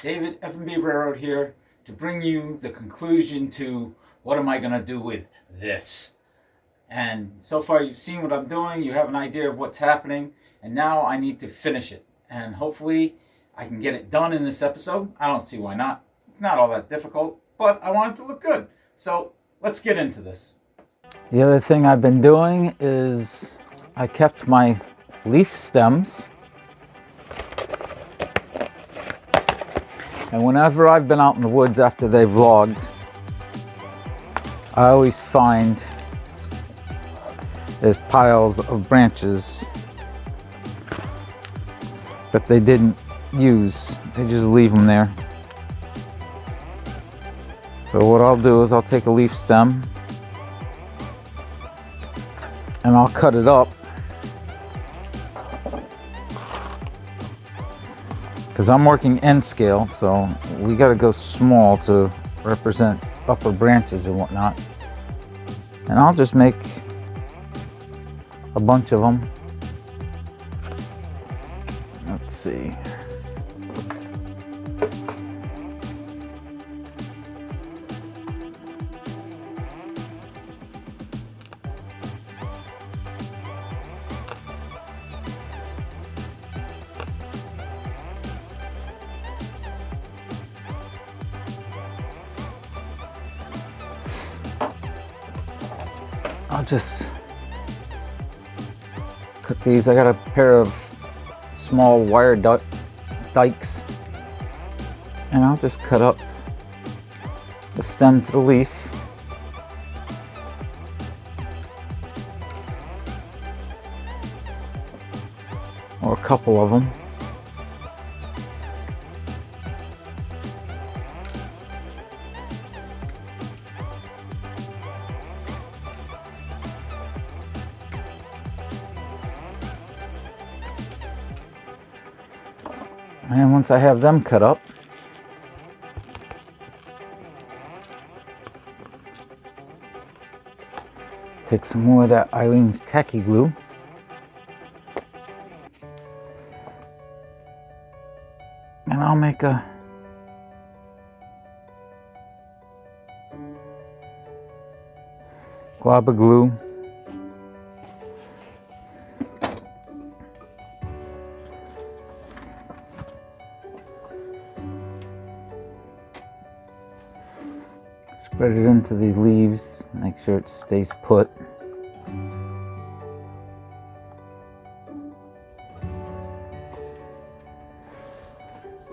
David F&B Railroad here to bring you the conclusion to what am I going to do with this. And so far you've seen what I'm doing, you have an idea of what's happening, and now I need to finish it. And hopefully I can get it done in this episode. I don't see why not. It's not all that difficult, but I want it to look good. So let's get into this. The other thing I've been doing is I kept my leaf stems. And whenever I've been out in the woods after they've logged, I always find there's piles of branches that they didn't use. They just leave them there. So what I'll do is I'll take a leaf stem and I'll cut it up, because I'm working N scale, so we got to go small to represent upper branches and whatnot. And I'll just make a bunch of them. Let's see. I'll just cut these. I got a pair of small wire dikes, and I'll just cut up the stem to the leaf. Or a couple of them. And once I have them cut up, take some more of that Eileen's tacky glue. And I'll make a glob of glue. Spread it into the leaves, make sure it stays put.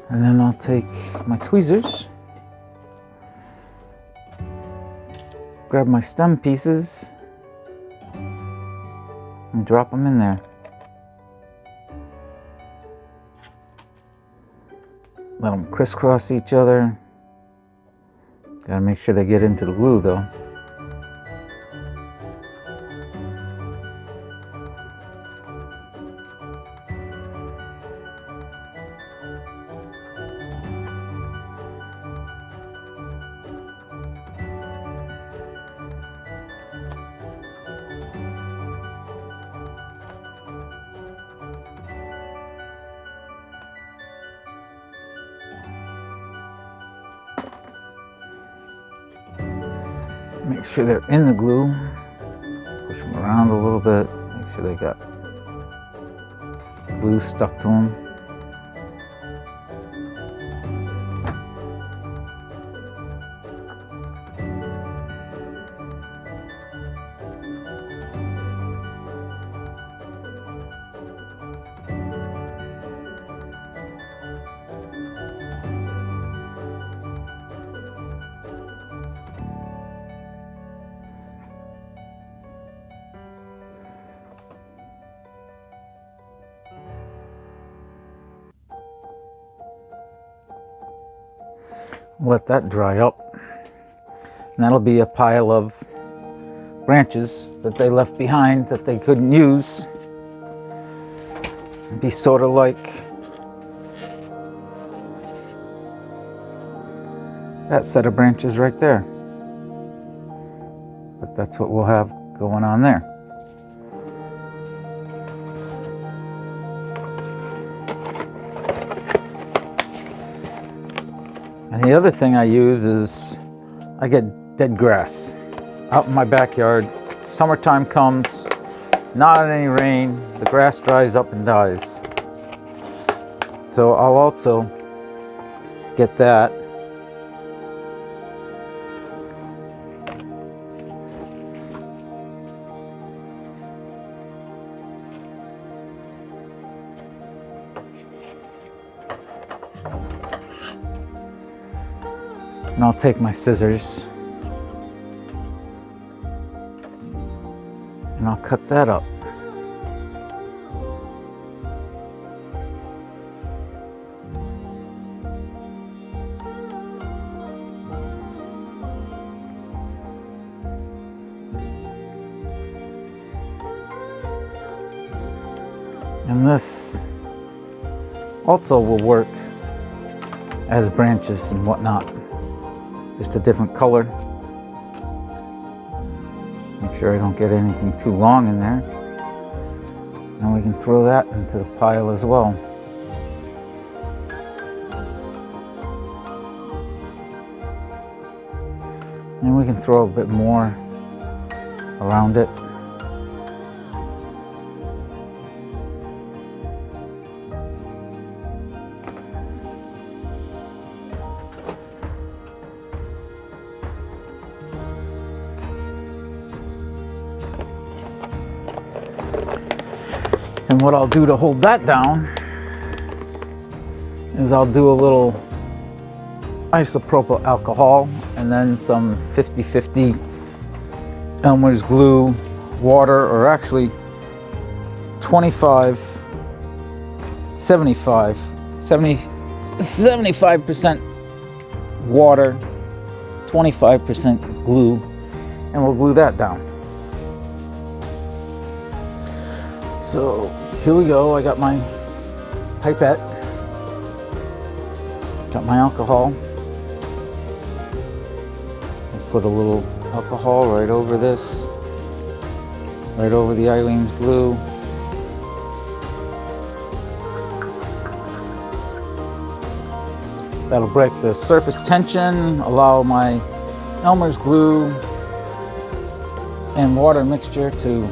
And then I'll take my tweezers, grab my stem pieces, and drop them in there. Let them crisscross each other. Gotta make sure they get into the glue though. Make sure they're in the glue. Push them around a little bit. Make sure they got glue stuck to them. Let that dry up. And that'll be a pile of branches that they left behind that they couldn't use. It'd be sort of like that set of branches right there. But that's what we'll have going on there. And the other thing I use is I get dead grass out in my backyard. Summertime comes, not any rain, the grass dries up and dies. So I'll also get that. And I'll take my scissors and I'll cut that up. And this also will work as branches and whatnot. Just a different color. Make sure I don't get anything too long in there. And we can throw that into the pile as well. And we can throw a bit more around it. And what I'll do to hold that down is I'll do a little isopropyl alcohol and then some 50-50 Elmer's glue, water, or actually 75% water, 25% glue, and we'll glue that down. So here we go. I got my pipette, got my alcohol. I'll put a little alcohol right over this, right over the Eileen's glue. That'll break the surface tension, allow my Elmer's glue and water mixture to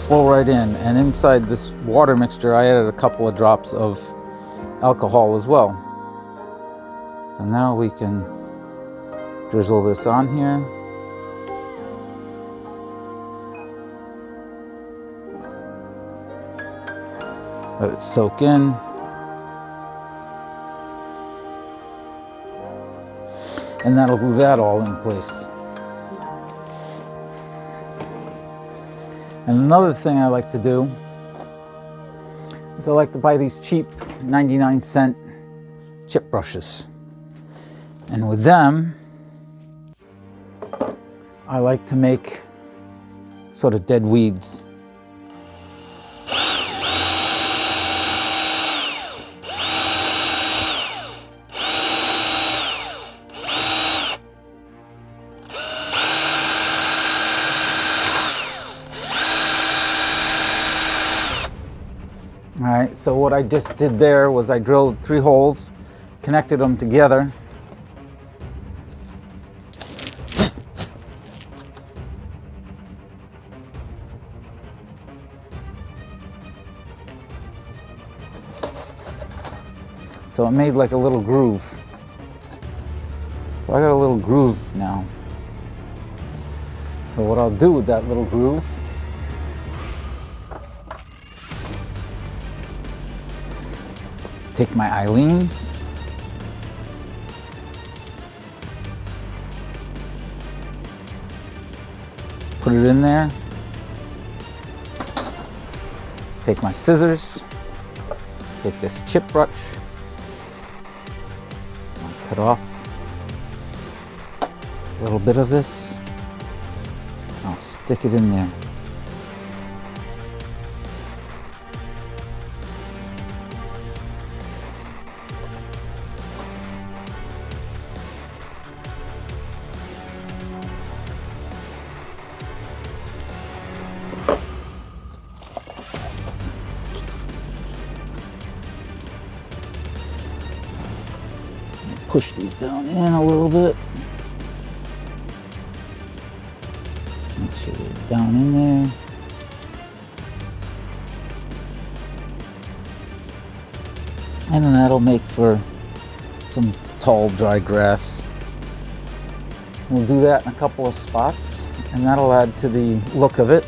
flow right in. And inside this water mixture, I added a couple of drops of alcohol as well. So now we can drizzle this on here. Let it soak in. And that'll glue that all in place. And another thing I like to do is I like to buy these cheap 99-cent chip brushes. And with them, I like to make sort of dead weeds. All right, so what I just did there was I drilled 3 holes, connected them together. So it made like a little groove. So I got a little groove now. So what I'll do with that little groove, take my Eileen's, put it in there, take my scissors, take this chip brush, I'll cut off a little bit of this, I'll stick it in there. push these down in a little bit. Make sure they're down in there. And then that'll make for some tall, dry grass. We'll do that in a couple of spots, and that'll add to the look of it.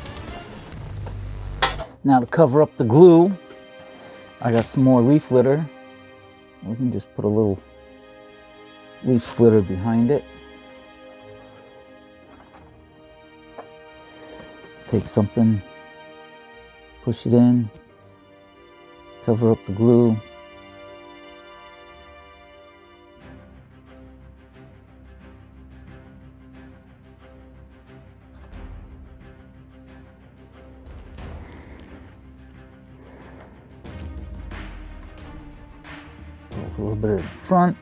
Now to cover up the glue, I got some more leaf litter. We can just put a little leaf litter behind it. Take something, push it in, cover up the glue. A little bit in front.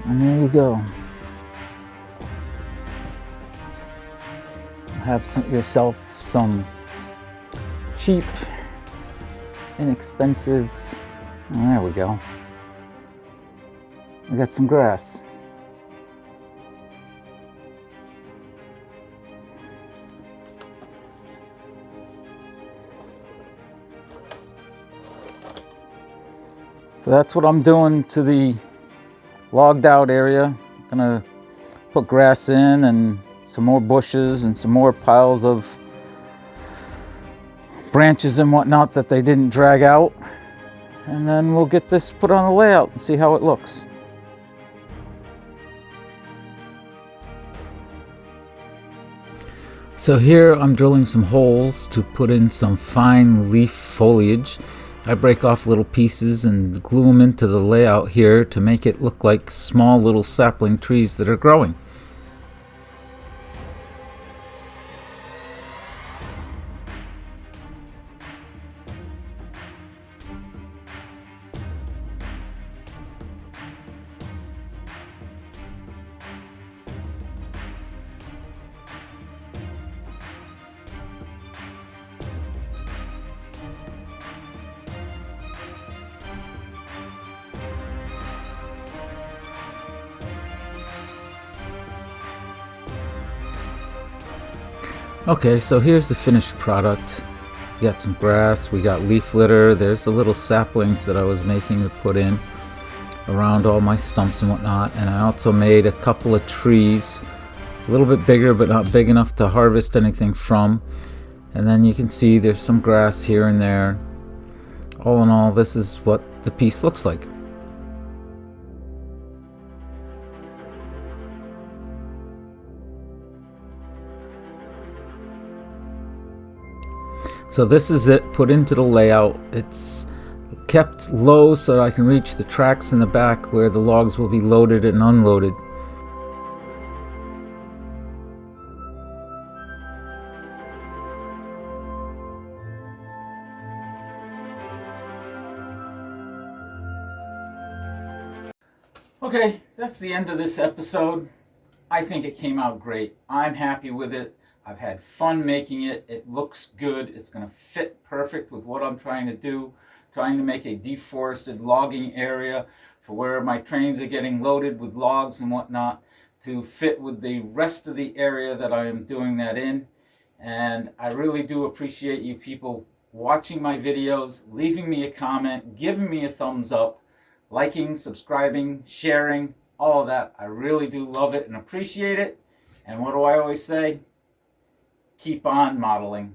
And there you go. Have yourself some cheap, inexpensive, oh, there we go. We got some grass. So that's what I'm doing to the logged out area. Gonna put grass in and some more bushes and some more piles of branches and whatnot that they didn't drag out. And then we'll get this put on the layout and see how it looks. So here I'm drilling some holes to put in some fine leaf foliage. I break off little pieces and glue them into the layout here to make it look like small little sapling trees that are growing. Okay, so here's the finished product. We got some grass, we got leaf litter, there's the little saplings that I was making to put in around all my stumps and whatnot, and I also made a couple of trees, a little bit bigger but not big enough to harvest anything from. And then you can see there's some grass here and there. All in all, this is what the piece looks like. So this is it put into the layout. It's kept low so that I can reach the tracks in the back where the logs will be loaded and unloaded. Okay, that's the end of this episode. I think it came out great. I'm happy with it. I've had fun making it. It looks good. It's going to fit perfect with what I'm trying to do. Trying to make a deforested logging area for where my trains are getting loaded with logs and whatnot to fit with the rest of the area that I am doing that in. And I really do appreciate you people watching my videos, leaving me a comment, giving me a thumbs up, liking, subscribing, sharing, all of that. I really do love it and appreciate it. And what do I always say? Keep on modeling.